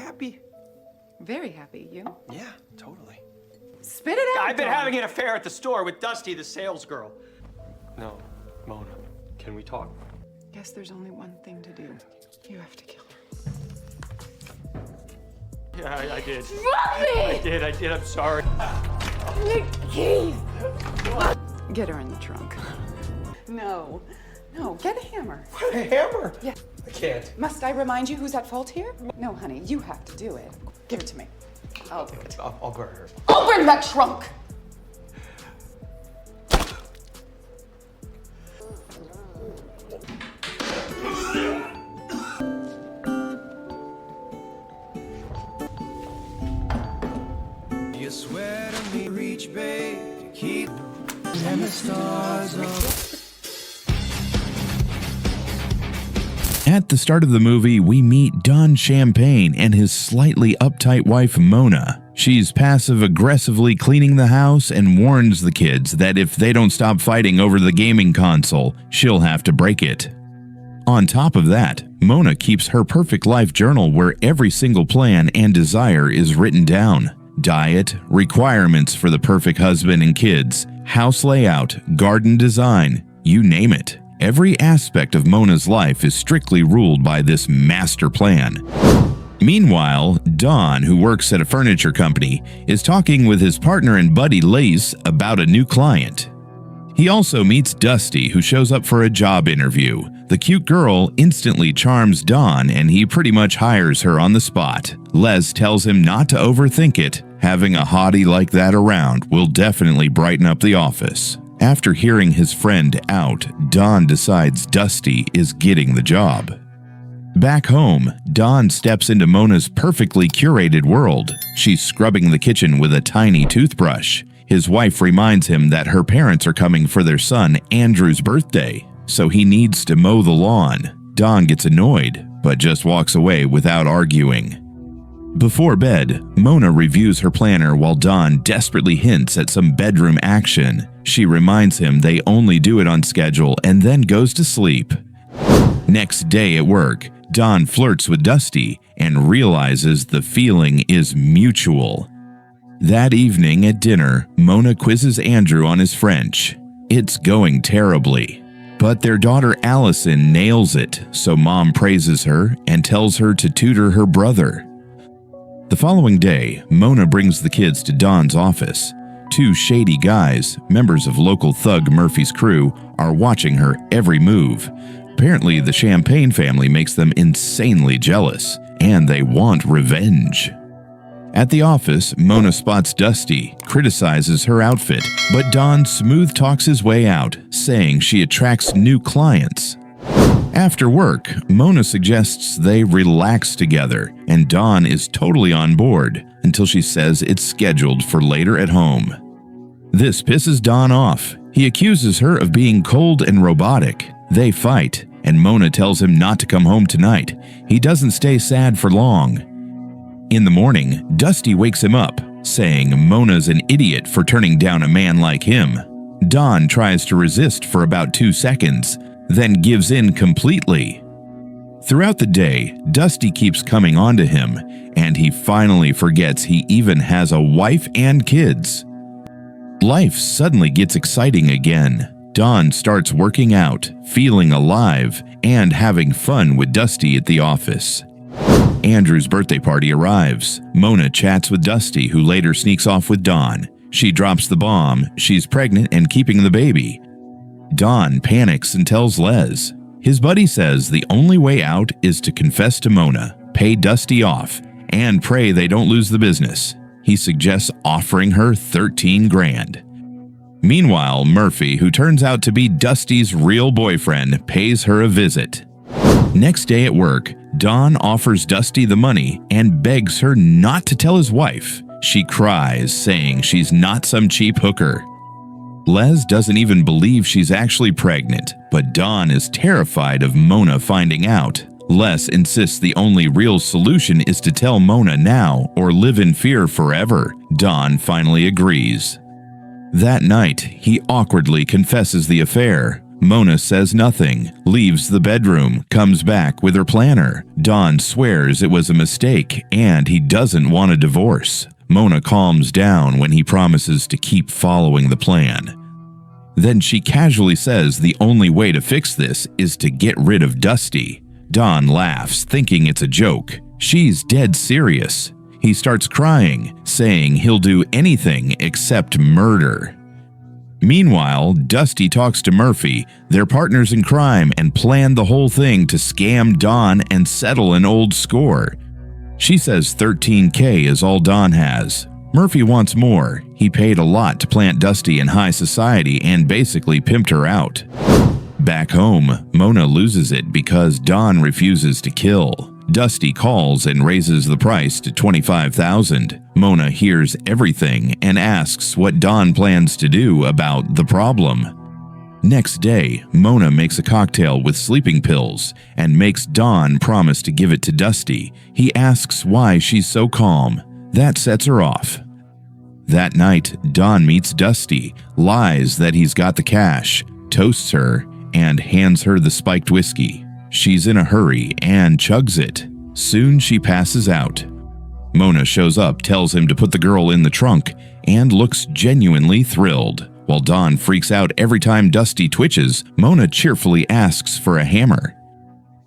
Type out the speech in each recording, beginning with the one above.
happy. Very happy, you? Yeah, totally. Spit it out. I've been having an affair at the store with Dusty, the sales girl. No, Mona, can we talk? Guess there's only one thing to do. You have to kill her. Yeah, I did. Drop me! I did, I'm sorry. The keys! Get her in the trunk. No, get a hammer. What, a hammer? Yeah. I can't. Must I remind you who's at fault here? No, honey, you have to do it. Give it to me. I'll do it. I'll burn her. Open that trunk! You swear to me, reach, babe, to keep and the stars up. At the start of the movie, we meet Don Champagne and his slightly uptight wife, Mona. She's passive-aggressively cleaning the house and warns the kids that if they don't stop fighting over the gaming console, she'll have to break it. On top of that, Mona keeps her perfect life journal where every single plan and desire is written down. Diet, requirements for the perfect husband and kids, house layout, garden design, you name it. Every aspect of Mona's life is strictly ruled by this master plan. Meanwhile, Don, who works at a furniture company, is talking with his partner and buddy Lace about a new client. He also meets Dusty, who shows up for a job interview. The cute girl instantly charms Don, and he pretty much hires her on the spot. Les tells him not to overthink it. Having a hottie like that around will definitely brighten up the office. After hearing his friend out, Don decides Dusty is getting the job. Back home, Don steps into Mona's perfectly curated world. She's scrubbing the kitchen with a tiny toothbrush. His wife reminds him that her parents are coming for their son Andrew's birthday, so he needs to mow the lawn. Don gets annoyed, but just walks away without arguing. Before bed, Mona reviews her planner while Don desperately hints at some bedroom action. She reminds him they only do it on schedule and then goes to sleep. Next day at work, Don flirts with Dusty and realizes the feeling is mutual. That evening at dinner, Mona quizzes Andrew on his French. It's going terribly. But their daughter Allison nails it, so Mom praises her and tells her to tutor her brother. The following day, Mona brings the kids to Don's office. Two shady guys, members of local thug Murphy's crew, are watching her every move. Apparently, the Champagne family makes them insanely jealous, and they want revenge. At the office, Mona spots Dusty, criticizes her outfit, but Don smooth talks his way out, saying she attracts new clients. After work, Mona suggests they relax together, and Don is totally on board until she says it's scheduled for later at home. This pisses Don off. He accuses her of being cold and robotic. They fight, and Mona tells him not to come home tonight. He doesn't stay sad for long. In the morning, Dusty wakes him up, saying Mona's an idiot for turning down a man like him. Don tries to resist for about 2 seconds, then gives in completely. Throughout the day, Dusty keeps coming on to him, and he finally forgets he even has a wife and kids. Life suddenly gets exciting again. Don starts working out, feeling alive, and having fun with Dusty at the office. Andrew's birthday party arrives. Mona chats with Dusty, who later sneaks off with Don. She drops the bomb. She's pregnant and keeping the baby. Don panics and tells Les. His buddy says the only way out is to confess to Mona, pay Dusty off, and pray they don't lose the business. He suggests offering her $13,000. Meanwhile, Murphy, who turns out to be Dusty's real boyfriend, pays her a visit. Next day at work, Don offers Dusty the money and begs her not to tell his wife. She cries, saying she's not some cheap hooker. Les doesn't even believe she's actually pregnant, but Don is terrified of Mona finding out. Les insists the only real solution is to tell Mona now or live in fear forever. Don finally agrees. That night, he awkwardly confesses the affair. Mona says nothing, leaves the bedroom, comes back with her planner. Don swears it was a mistake and he doesn't want a divorce. Mona calms down when he promises to keep following the plan. Then she casually says the only way to fix this is to get rid of Dusty. Don laughs, thinking it's a joke. She's dead serious. He starts crying, saying he'll do anything except murder. Meanwhile, Dusty talks to Murphy, their partners in crime, and plan the whole thing to scam Don and settle an old score. She says $13K is all Don has. Murphy wants more. He paid a lot to plant Dusty in high society and basically pimped her out. Back home, Mona loses it because Don refuses to kill. Dusty calls and raises the price to $25,000. Mona hears everything and asks what Don plans to do about the problem. Next day, Mona makes a cocktail with sleeping pills and makes Don promise to give it to Dusty. He asks why she's so calm. That sets her off. That night, Don meets Dusty, lies that he's got the cash, toasts her, and hands her the spiked whiskey. She's in a hurry and chugs it. Soon she passes out. Mona shows up, tells him to put the girl in the trunk, and looks genuinely thrilled. While Don freaks out every time Dusty twitches, Mona cheerfully asks for a hammer.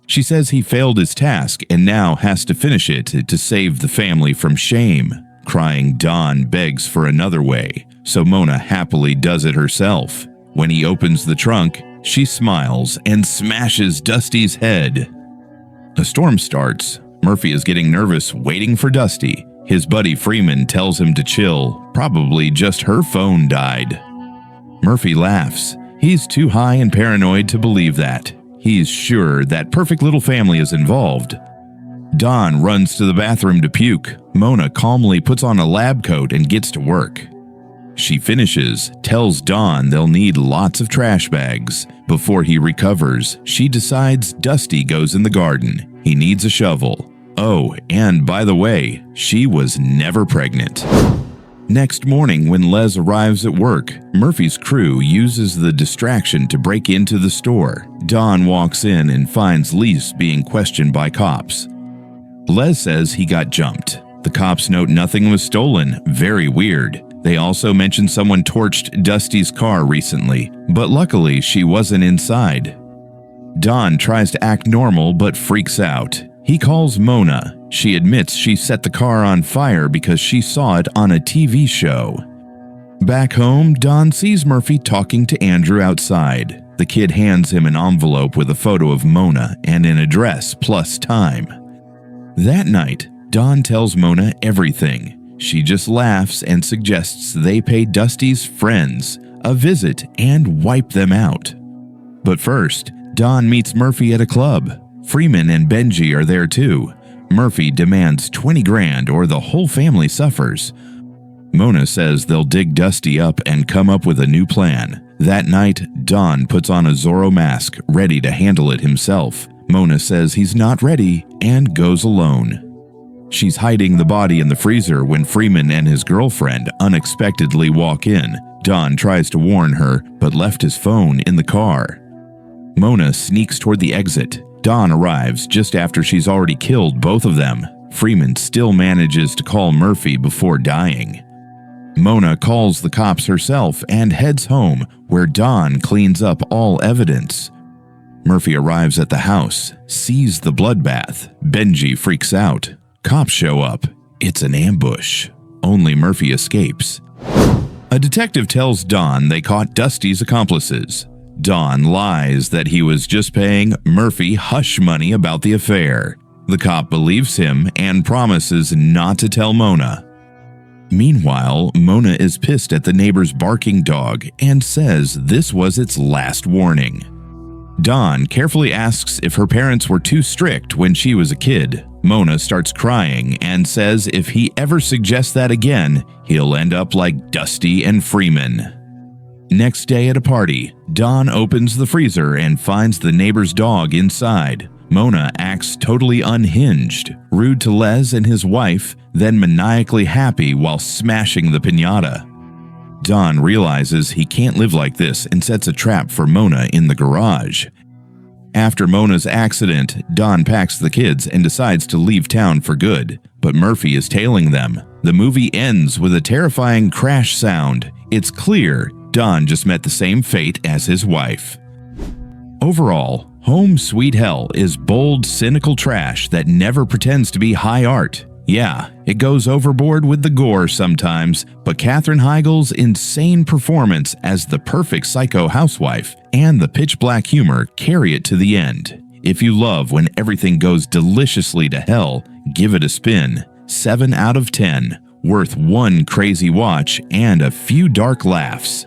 She says he failed his task and now has to finish it to save the family from shame. Crying, Don begs for another way, so Mona happily does it herself. When he opens the trunk, she smiles and smashes Dusty's head. A storm starts. Murphy is getting nervous, waiting for Dusty. His buddy Freeman tells him to chill. Probably just her phone died. Murphy laughs. He's too high and paranoid to believe that. He's sure that perfect little family is involved. Don runs to the bathroom to puke. Mona calmly puts on a lab coat and gets to work. She finishes, tells Don they'll need lots of trash bags. Before he recovers, she decides Dusty goes in the garden. He needs a shovel. Oh, and by the way, she was never pregnant. Next morning, when Les arrives at work, Murphy's crew uses the distraction to break into the store. Don walks in and finds Lise being questioned by cops. Les says he got jumped. The cops note nothing was stolen. Very weird. They also mention someone torched Dusty's car recently, but luckily she wasn't inside. Don tries to act normal but freaks out. He calls Mona. She admits she set the car on fire because she saw it on a TV show. Back home, Don sees Murphy talking to Andrew outside. The kid hands him an envelope with a photo of Mona and an address plus time. That night, Don tells Mona everything. She just laughs and suggests they pay Dusty's friends a visit and wipe them out. But first, Don meets Murphy at a club. Freeman and Benji are there too. Murphy demands $20,000 or the whole family suffers. Mona says they'll dig Dusty up and come up with a new plan. That night, Don puts on a Zorro mask, ready to handle it himself. Mona says he's not ready and goes alone. She's hiding the body in the freezer when Freeman and his girlfriend unexpectedly walk in. Don tries to warn her, but left his phone in the car. Mona sneaks toward the exit. Don arrives just after she's already killed both of them. Freeman still manages to call Murphy before dying. Mona calls the cops herself and heads home, where Don cleans up all evidence. Murphy arrives at the house, sees the bloodbath. Benji freaks out. Cops show up. It's an ambush. Only Murphy escapes. A detective tells Don they caught Dusty's accomplices. Don lies that he was just paying Murphy hush money about the affair. The cop believes him and promises not to tell Mona. Meanwhile, Mona is pissed at the neighbor's barking dog and says this was its last warning. Don carefully asks if her parents were too strict when she was a kid. Mona starts crying and says if he ever suggests that again, he'll end up like Dusty and Freeman. Next day at a party, Don opens the freezer and finds the neighbor's dog inside. Mona acts totally unhinged, rude to Les and his wife, then maniacally happy while smashing the piñata. Don realizes he can't live like this and sets a trap for Mona in the garage. After Mona's accident, Don packs the kids and decides to leave town for good, but Murphy is tailing them. The movie ends with a terrifying crash sound. It's clear Don just met the same fate as his wife. Overall, Home Sweet Hell is bold, cynical trash that never pretends to be high art. Yeah, it goes overboard with the gore sometimes, but Katherine Heigl's insane performance as the perfect psycho housewife and the pitch-black humor carry it to the end. If you love when everything goes deliciously to hell, give it a spin. 7 out of 10, worth one crazy watch and a few dark laughs.